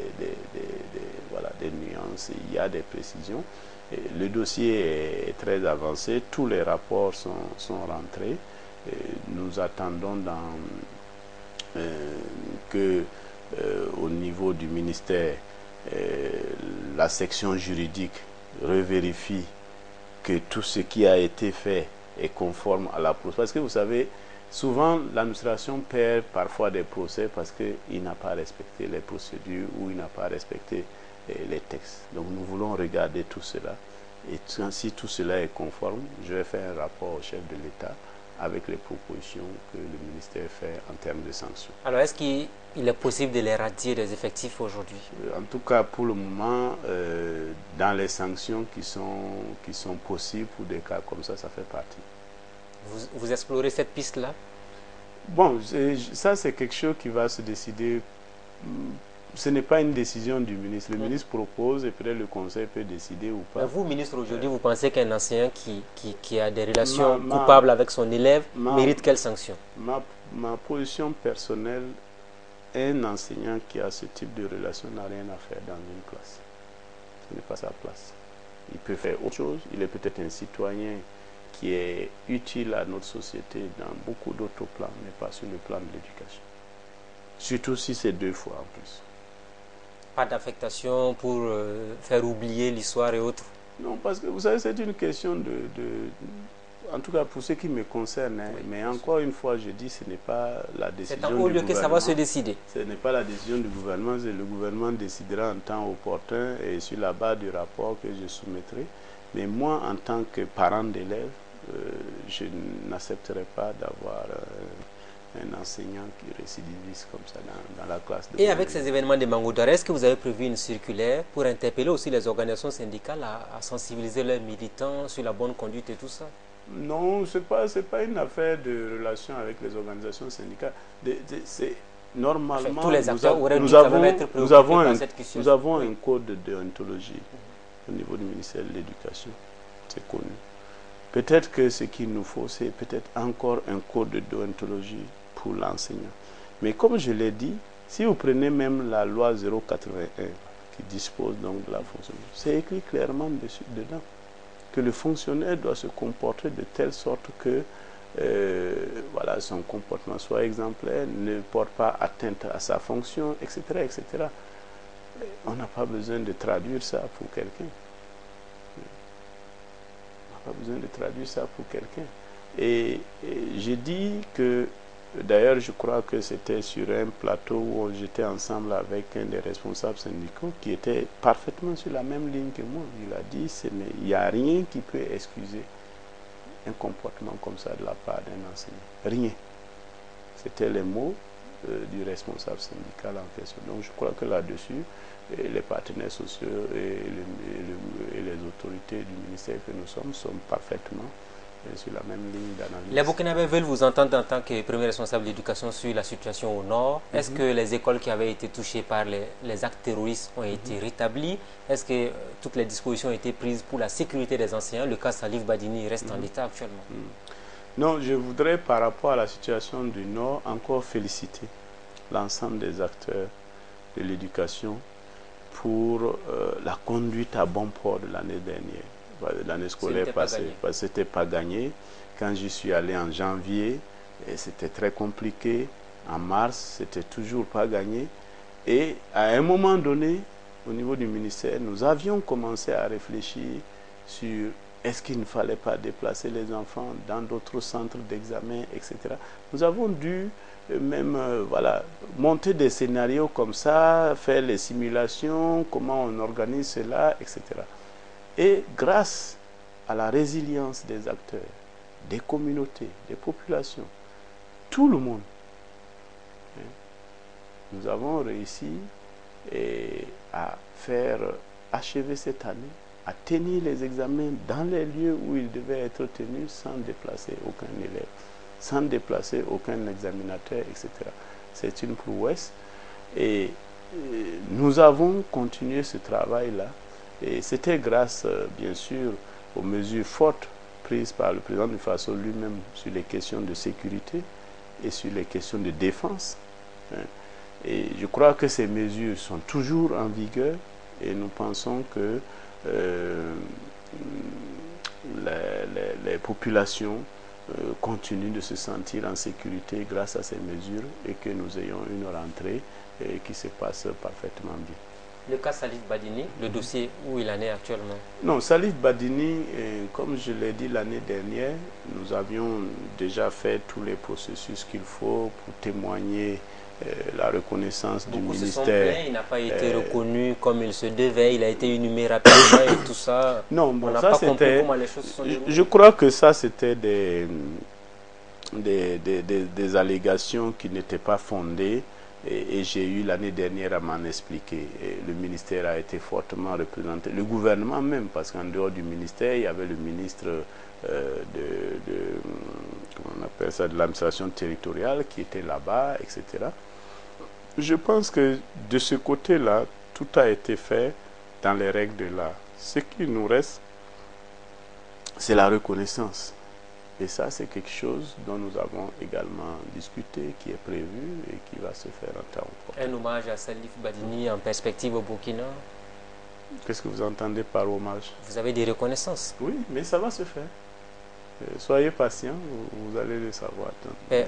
nuances, il y a des précisions. Et le dossier est très avancé, tous les rapports sont rentrés. Et nous attendons au niveau du ministère, la section juridique revérifie que tout ce qui a été fait est conforme à la procédure. Parce que vous savez, souvent l'administration perd parfois des procès parce qu'il n'a pas respecté les procédures ou il n'a pas respecté les textes. Donc nous voulons regarder tout cela. Et si tout cela est conforme, je vais faire un rapport au chef de l'État avec les propositions que le ministère fait en termes de sanctions. Alors, est-ce qu'il est possible de les radier des effectifs aujourd'hui? En tout cas, pour le moment, dans les sanctions qui sont possibles pour des cas comme ça fait partie. Vous explorez cette piste-là? Bon, ça c'est quelque chose qui va se décider. Ce n'est pas une décision du ministre. Le ministre propose et peut-être le conseil peut décider ou pas. Mais vous, ministre, aujourd'hui, vous pensez qu'un enseignant qui a des relations coupables avec son élève mérite quelle sanction? Ma position personnelle, un enseignant qui a ce type de relation n'a rien à faire dans une classe. Ce n'est pas sa place. Il peut faire autre chose. Il est peut-être un citoyen qui est utile à notre société dans beaucoup d'autres plans, mais pas sur le plan de l'éducation. Surtout si c'est 2 fois en plus. Pas d'affectation pour faire oublier l'histoire et autres? Non, parce que vous savez, c'est une question en tout cas pour ce qui me concerne, hein, oui, mais encore une fois, je dis, ce n'est pas la décision du gouvernement. C'est au lieu que ça va se décider. Ce n'est pas la décision du gouvernement, le gouvernement décidera en temps opportun et sur la base du rapport que je soumettrai. Mais moi, en tant que parent d'élève, je n'accepterai pas d'avoir un enseignant qui récidivise comme ça dans la classe. Et avec ces événements de Mangoudara, est-ce que vous avez prévu une circulaire pour interpeller aussi les organisations syndicales à sensibiliser leurs militants sur la bonne conduite et tout ça? Non, ce n'est pas une affaire de relation avec les organisations syndicales. Normalement, tous les acteurs nous avons un code de déontologie au niveau du ministère de l'Éducation. C'est connu. Peut-être que ce qu'il nous faut, c'est peut-être encore un code de déontologie pour l'enseignant. Mais comme je l'ai dit, si vous prenez même la loi 081 qui dispose donc de la fonction, c'est écrit clairement dedans que le fonctionnaire doit se comporter de telle sorte que son comportement soit exemplaire, ne porte pas atteinte à sa fonction, etc., etc. On n'a pas besoin de traduire ça pour quelqu'un. Pas besoin de traduire ça pour quelqu'un. Et j'ai dit que, d'ailleurs, je crois que c'était sur un plateau où j'étais ensemble avec un des responsables syndicaux qui était parfaitement sur la même ligne que moi. Il a dit, il n'y a rien qui peut excuser un comportement comme ça de la part d'un enseignant. Rien. C'était les mots du responsable syndical en question. Donc je crois que là-dessus, les partenaires sociaux et les autorités du ministère que nous sommes parfaitement sur la même ligne d'analyse. Les Burkinabés veulent vous entendre en tant que premier responsable d'éducation sur la situation au nord. Est-ce que les écoles qui avaient été touchées par les actes terroristes ont été rétablies? Est-ce que toutes les dispositions ont été prises pour la sécurité des enseignants? Le cas Salif Badini reste en l'état actuellement. Non, je voudrais par rapport à la situation du nord encore féliciter l'ensemble des acteurs de l'éducation pour la conduite à bon port de l'année dernière, l'année scolaire passée, parce que c'était pas gagné. Quand j'y suis allé en janvier, c'était très compliqué. En mars, c'était toujours pas gagné. Et à un moment donné, au niveau du ministère, nous avions commencé à réfléchir sur est-ce qu'il ne fallait pas déplacer les enfants dans d'autres centres d'examen, etc. Nous avons dû même voilà, monter des scénarios comme ça, faire les simulations, comment on organise cela, etc. Et grâce à la résilience des acteurs, des communautés, des populations, tout le monde, nous avons réussi à faire achever cette année, à tenir les examens dans les lieux où ils devaient être tenus sans déplacer aucun élève, sans déplacer aucun examinateur, etc. C'est une prouesse. Et nous avons continué ce travail-là. Et c'était grâce, bien sûr, aux mesures fortes prises par le président du Faso lui-même sur les questions de sécurité et sur les questions de défense. Et je crois que ces mesures sont toujours en vigueur et nous pensons que les populations continuent de se sentir en sécurité grâce à ces mesures et que nous ayons une rentrée qui se passe parfaitement bien. Le cas Salif Badini, le dossier où il en est actuellement? Non, Salif Badini, comme je l'ai dit l'année dernière, nous avions déjà fait tous les processus qu'il faut pour témoigner la reconnaissance du ministère. Il n'a pas été reconnu comme il se devait, il a été inhumé rapidement et tout ça. Non, bon, ça c'était. Je crois que ça c'était des allégations qui n'étaient pas fondées. Et j'ai eu l'année dernière à m'en expliquer. Et le ministère a été fortement représenté, le gouvernement même, parce qu'en dehors du ministère, il y avait le ministre comment on appelle ça, de l'administration territoriale qui était là-bas, etc. Je pense que de ce côté-là, tout a été fait dans les règles de l'art. Ce qui nous reste, c'est la reconnaissance. Et ça, c'est quelque chose dont nous avons également discuté, qui est prévu et qui va se faire en temps prochain. Un hommage à Salif Badini en perspective au Burkina? Qu'est-ce que vous entendez par hommage? Vous avez des reconnaissances? Oui, mais ça va se faire. Soyez patient, vous allez le savoir.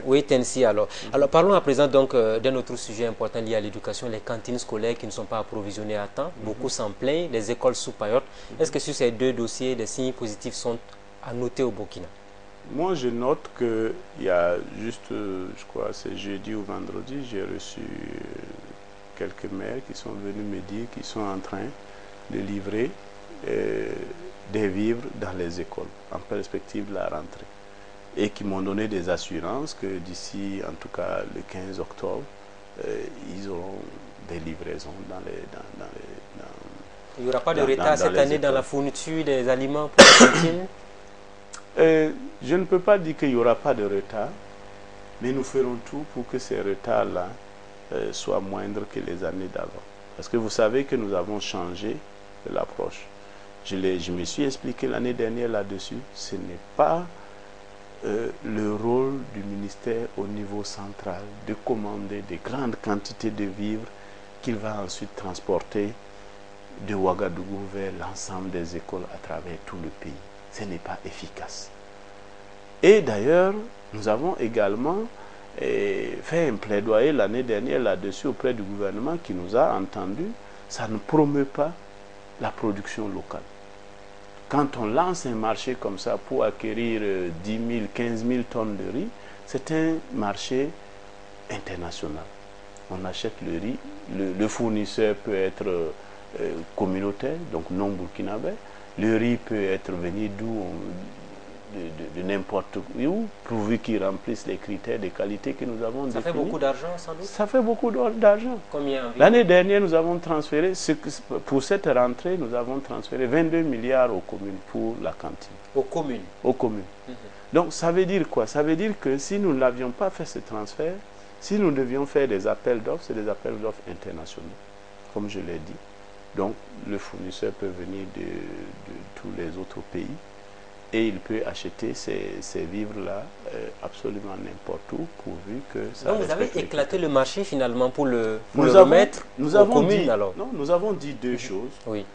Oui, Tensi, alors. Alors, parlons à présent donc d'un autre sujet important lié à l'éducation, les cantines scolaires qui ne sont pas approvisionnées à temps. Beaucoup s'en plaignent, les écoles sous paillotes. Est-ce que sur ces deux dossiers, des signes positifs sont à noter au Burkina? Moi, je note qu'il y a juste, je crois, c'est jeudi ou vendredi, j'ai reçu quelques maires qui sont venus me dire qu'ils sont en train de livrer des vivres dans les écoles, en perspective de la rentrée. Et qui m'ont donné des assurances que d'ici, en tout cas, le 15 octobre, ils auront des livraisons dans les... Il n'y aura pas de retard cette année dans la fourniture des aliments pour les cantines? Je ne peux pas dire qu'il n'y aura pas de retard, mais nous ferons tout pour que ces retards-là soient moindres que les années d'avant. Parce que vous savez que nous avons changé l'approche. Je me suis expliqué l'année dernière là-dessus. Ce n'est pas le rôle du ministère au niveau central de commander des grandes quantités de vivres qu'il va ensuite transporter de Ouagadougou vers l'ensemble des écoles à travers tout le pays. Ce n'est pas efficace. Et d'ailleurs, nous avons également fait un plaidoyer l'année dernière là-dessus auprès du gouvernement qui nous a entendus. Ça ne promeut pas la production locale. Quand on lance un marché comme ça pour acquérir 10 000, 15 000 tonnes de riz, c'est un marché international. On achète le riz, le fournisseur peut être communautaire, donc non burkinabé. Le riz peut être venu de n'importe où, pourvu qu'il remplisse les critères de qualité que nous avons définis. Ça fait beaucoup d'argent, sans doute? Ça fait beaucoup d'argent. Combien environ? L'année dernière, nous avons transféré, pour cette rentrée, nous avons transféré 22 milliards aux communes pour la cantine. Aux communes? Aux communes. Donc, ça veut dire quoi? Ça veut dire que si nous n'avions pas fait ce transfert, si nous devions faire des appels d'offres, c'est des appels d'offres internationaux, comme je l'ai dit. Donc, le fournisseur peut venir de tous les autres pays et il peut acheter ces vivres-là absolument n'importe où, pourvu que ça... Donc, vous avez éclaté le marché finalement pour le remettre aux communes, alors? Non, nous avons dit deux choses. Oui.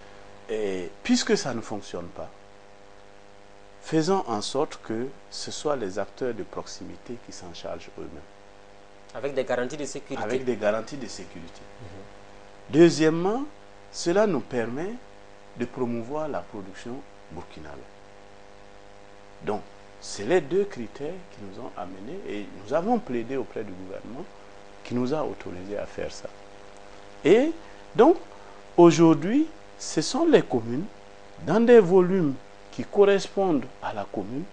Et puisque ça ne fonctionne pas, faisons en sorte que ce soit les acteurs de proximité qui s'en chargent eux-mêmes. Avec des garanties de sécurité. Avec des garanties de sécurité. Deuxièmement, cela nous permet de promouvoir la production burkinabé. Donc, c'est les deux critères qui nous ont amenés et nous avons plaidé auprès du gouvernement qui nous a autorisés à faire ça. Et donc, aujourd'hui, ce sont les communes, dans des volumes qui correspondent à la commune,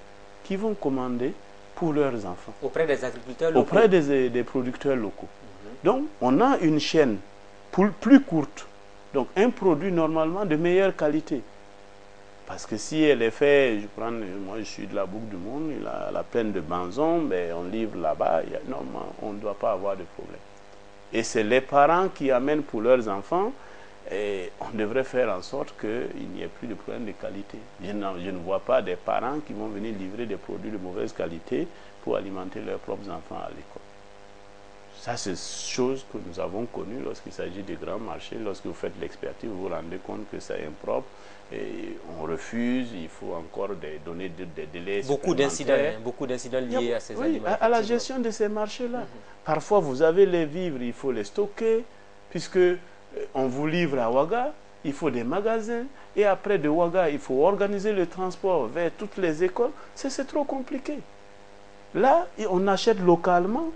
qui vont commander pour leurs enfants. Auprès des agriculteurs locaux. Auprès des producteurs locaux. Donc, on a une chaîne plus courte. Donc, un produit normalement de meilleure qualité. Parce que si elle est faite, moi je suis de la Boucle du Monde, la plaine de Banzon, mais on livre là-bas, normalement, on ne doit pas avoir de problème. Et c'est les parents qui amènent pour leurs enfants, et on devrait faire en sorte qu'il n'y ait plus de problème de qualité. Je ne vois pas des parents qui vont venir livrer des produits de mauvaise qualité pour alimenter leurs propres enfants à l'école. Ça, c'est chose que nous avons connue lorsqu'il s'agit des grands marchés. Lorsque vous faites l'expertise, vous vous rendez compte que c'est impropre. Et on refuse, il faut encore donner des délais beaucoup d'incidents liés à ces aliments. À la gestion de ces marchés-là. Parfois, vous avez les vivres, il faut les stocker, puisque on vous livre à Ouaga, il faut des magasins, et après de Ouaga, il faut organiser le transport vers toutes les écoles. C'est trop compliqué. Là, on achète localement.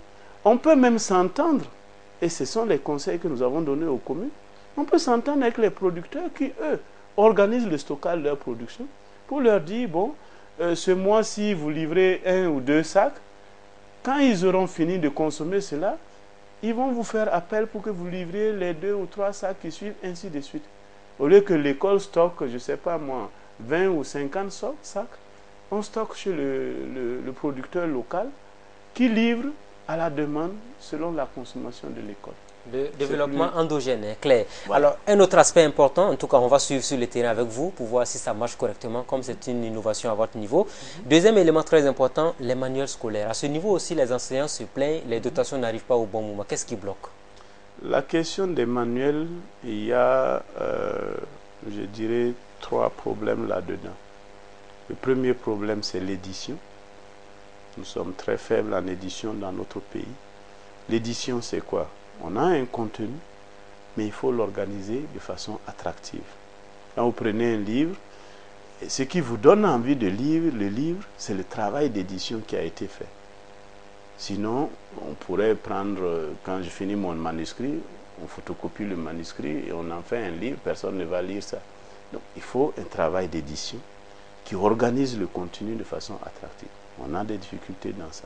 On peut même s'entendre, et ce sont les conseils que nous avons donnés aux communes, on peut s'entendre avec les producteurs qui, eux, organisent le stockage de leur production pour leur dire, bon, ce mois-ci, vous livrez 1 ou 2 sacs. Quand ils auront fini de consommer cela, ils vont vous faire appel pour que vous livriez les 2 ou 3 sacs qui suivent, ainsi de suite. Au lieu que l'école stocke, je ne sais pas moi, 20 ou 50 sacs, on stocke chez le producteur local qui livre à la demande selon la consommation de l'école. Le développement endogène, clair. Voilà. Alors, un autre aspect important, en tout cas, on va suivre sur le terrain avec vous pour voir si ça marche correctement, comme c'est une innovation à votre niveau. Deuxième élément très important, les manuels scolaires. À ce niveau aussi, les enseignants se plaignent, les dotations n'arrivent pas au bon moment. Qu'est-ce qui bloque? La question des manuels, il y a, je dirais, 3 problèmes là-dedans. Le premier problème, c'est l'édition. Nous sommes très faibles en édition dans notre pays. L'édition, c'est quoi? On a un contenu, mais il faut l'organiser de façon attractive. Quand vous prenez un livre, ce qui vous donne envie de lire le livre, c'est le travail d'édition qui a été fait. Sinon, on pourrait prendre, quand je finis mon manuscrit, on photocopie le manuscrit et on en fait un livre, personne ne va lire ça. Donc, il faut un travail d'édition qui organise le contenu de façon attractive. On a des difficultés dans ça.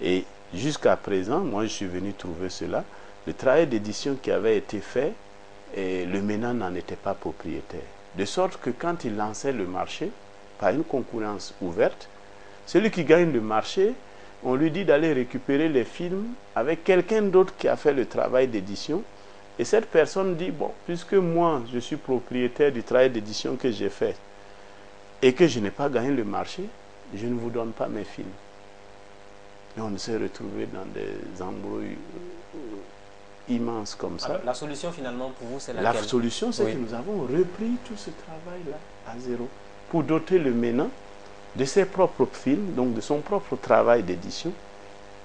Et jusqu'à présent, moi je suis venu trouver cela. Le travail d'édition qui avait été fait, et le MENA n'en était pas propriétaire. De sorte que quand il lançait le marché, par une concurrence ouverte, celui qui gagne le marché, on lui dit d'aller récupérer les films avec quelqu'un d'autre qui a fait le travail d'édition. Et cette personne dit, bon, puisque moi je suis propriétaire du travail d'édition que j'ai fait et que je n'ai pas gagné le marché, je ne vous donne pas mes films. Et on s'est retrouvé dans des embrouilles immenses comme ça. Alors, la solution finalement pour vous, c'est laquelle? La solution, c'est que nous avons repris tout ce travail-là à zéro pour doter le MENA de ses propres films, donc de son propre travail d'édition.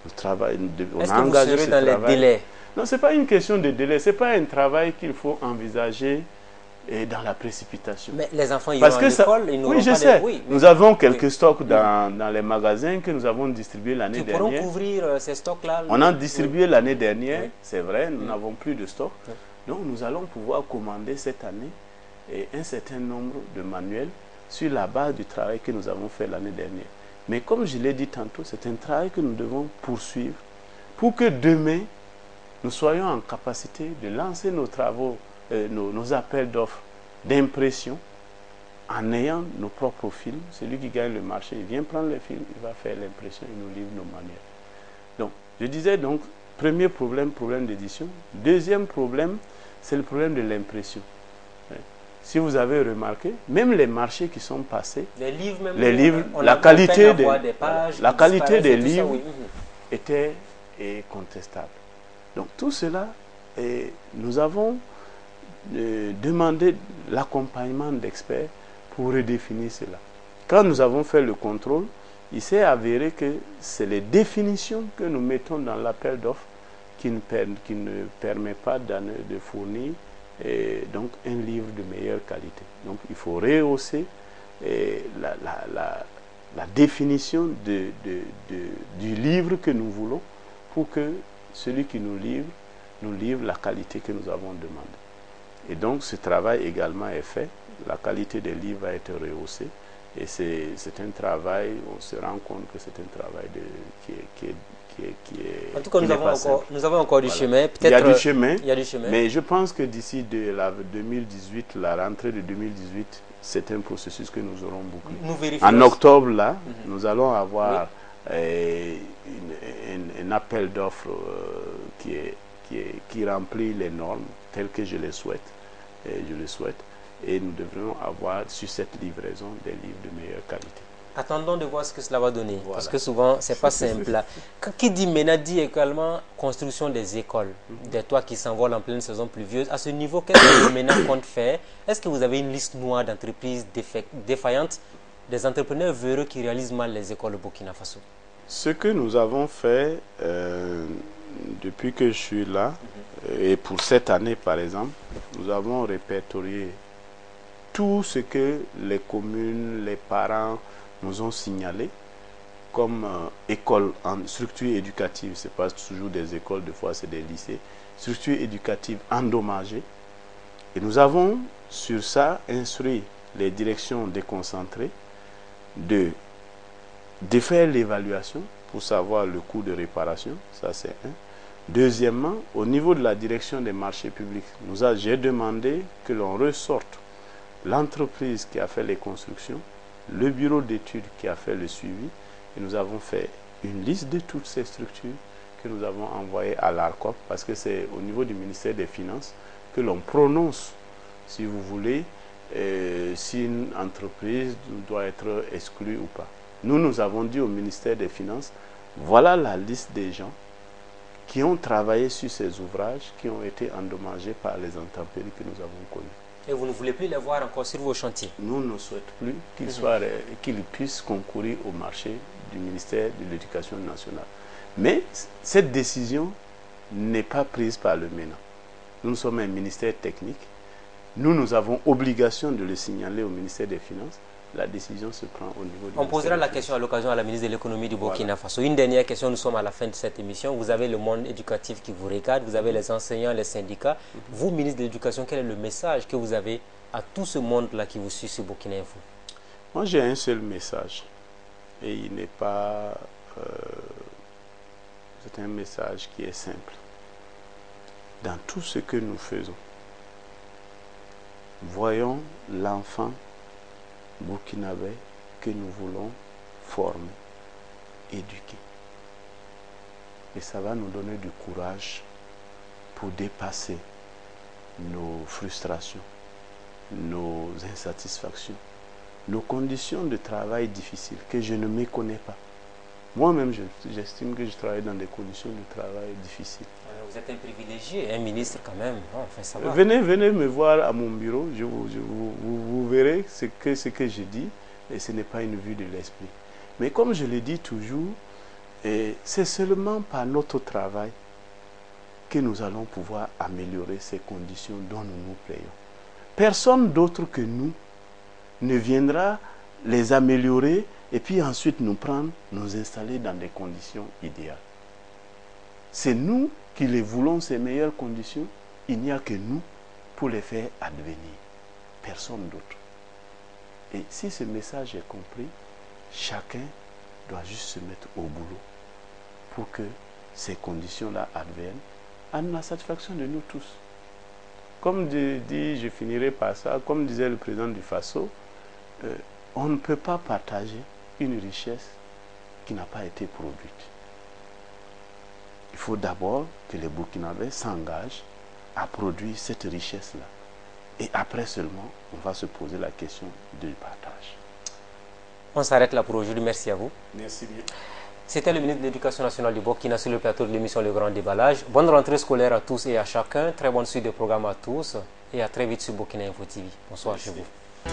Est-ce que vous serez dans les délais? Non, ce n'est pas une question de délai, ce n'est pas un travail qu'il faut envisager dans la précipitation. Mais les enfants, ils vont à l'école, ils n'auront oui, je pas sais. Oui, nous avons quelques stocks dans les magasins que nous avons distribués l'année dernière. Nous pourrons couvrir ces stocks-là? On a distribué l'année dernière, c'est vrai, nous n'avons plus de stock. Donc nous allons pouvoir commander cette année un certain nombre de manuels sur la base du travail que nous avons fait l'année dernière. Mais comme je l'ai dit tantôt, c'est un travail que nous devons poursuivre pour que demain, nous soyons en capacité de lancer nos travaux, nos appels d'offres d'impression en ayant nos propres films. Celui qui gagne le marché, il vient prendre les films, il va faire l'impression, il nous livre nos manuels. Donc, je disais donc, premier problème, problème d'édition. Deuxième problème, c'est le problème de l'impression. Si vous avez remarqué, même les marchés qui sont passés, les livres, la qualité des livres était contestable. Donc tout cela, nous avons demandé l'accompagnement d'experts pour redéfinir cela. Quand nous avons fait le contrôle, il s'est avéré que c'est les définitions que nous mettons dans l'appel d'offres qui ne permet pas de fournir donc un livre de meilleure qualité. Donc il faut rehausser la définition du livre que nous voulons pour que celui qui nous livre la qualité que nous avons demandée. Et donc ce travail également est fait, la qualité des livres va être rehaussée et c'est un travail, on se rend compte que c'est un travail qui est... En tout cas, nous avons encore du chemin. Il y a du chemin, mais je pense que d'ici 2018, la rentrée de 2018, c'est un processus que nous aurons beaucoup. En octobre, là, nous allons avoir un appel d'offres qui remplit les normes telles que je les souhaite. Et nous devrions avoir sur cette livraison des livres de meilleure qualité. Attendons de voir ce que cela va donner, parce que souvent, ce n'est pas simple. Qui dit MENA dit également construction des écoles, des toits qui s'envolent en pleine saison pluvieuse. À ce niveau, qu'est-ce que le MENA compte faire? Est-ce que vous avez une liste noire d'entreprises défaillantes, des entrepreneurs véreux qui réalisent mal les écoles au Burkina Faso? Ce que nous avons fait depuis que je suis là, et pour cette année par exemple, nous avons répertorié tout ce que les communes, les parents nous ont signalé comme école en structure éducative. Ce n'est pas toujours des écoles, des fois c'est des lycées. Structure éducative endommagée. Et nous avons sur ça instruit les directions déconcentrées de faire l'évaluation pour savoir le coût de réparation. Ça c'est un. Deuxièmement, au niveau de la direction des marchés publics, j'ai demandé que l'on ressorte l'entreprise qui a fait les constructions, le bureau d'études qui a fait le suivi, et nous avons fait une liste de toutes ces structures que nous avons envoyées à l'ARCOP, parce que c'est au niveau du ministère des Finances que l'on prononce, si vous voulez, si une entreprise doit être exclue ou pas. Nous avons dit au ministère des Finances, voilà la liste des gens qui ont travaillé sur ces ouvrages, qui ont été endommagés par les intempéries que nous avons connues. Et vous ne voulez plus les voir encore sur vos chantiers? Nous ne souhaitons plus qu'ils puissent concourir au marché du ministère de l'Éducation nationale. Mais cette décision n'est pas prise par le MENA. Nous sommes un ministère technique. Nous avons obligation de le signaler au ministère des Finances. La décision se prend au niveau du On posera la question à l'occasion à la ministre de l'économie du Burkina Faso. Une dernière question, nous sommes à la fin de cette émission. Vous avez le monde éducatif qui vous regarde, vous avez les enseignants, les syndicats. Vous, ministre de l'Éducation, quel est le message que vous avez à tout ce monde-là qui vous suit sur Burkina Info? Moi, j'ai un seul message. Et il n'est pas... c'est un message qui est simple. Dans tout ce que nous faisons, voyons l'enfant burkinabé que nous voulons former, éduquer. Et ça va nous donner du courage pour dépasser nos frustrations, nos insatisfactions, nos conditions de travail difficiles que je ne méconnais pas. Moi-même, j'estime que je travaille dans des conditions de travail difficiles. Vous êtes un privilégié, un ministre quand même. Enfin, ça va. Venez me voir à mon bureau, vous verrez ce que je dis, et ce n'est pas une vue de l'esprit. Mais comme je le dis toujours, c'est seulement par notre travail que nous allons pouvoir améliorer ces conditions dont nous nous plaignons. Personne d'autre que nous ne viendra les améliorer et puis ensuite nous prendre, nous installer dans des conditions idéales. C'est nous qui les voulons, ces meilleures conditions. Il n'y a que nous pour les faire advenir. Personne d'autre. Et si ce message est compris, chacun doit juste se mettre au boulot pour que ces conditions-là adviennent à la satisfaction de nous tous. Comme dit, je finirai par ça, comme disait le président du Faso, on ne peut pas partager une richesse qui n'a pas été produite. Il faut d'abord que les Burkinabés s'engagent à produire cette richesse-là. Et après seulement, on va se poser la question du partage. On s'arrête là pour aujourd'hui. Merci à vous. Merci bien. C'était le ministre de l'Éducation nationale du Burkina sur le plateau de l'émission Le Grand Déballage. Bonne rentrée scolaire à tous et à chacun. Très bonne suite de programme à tous. Et à très vite sur Burkina Info TV. Bonsoir chez vous.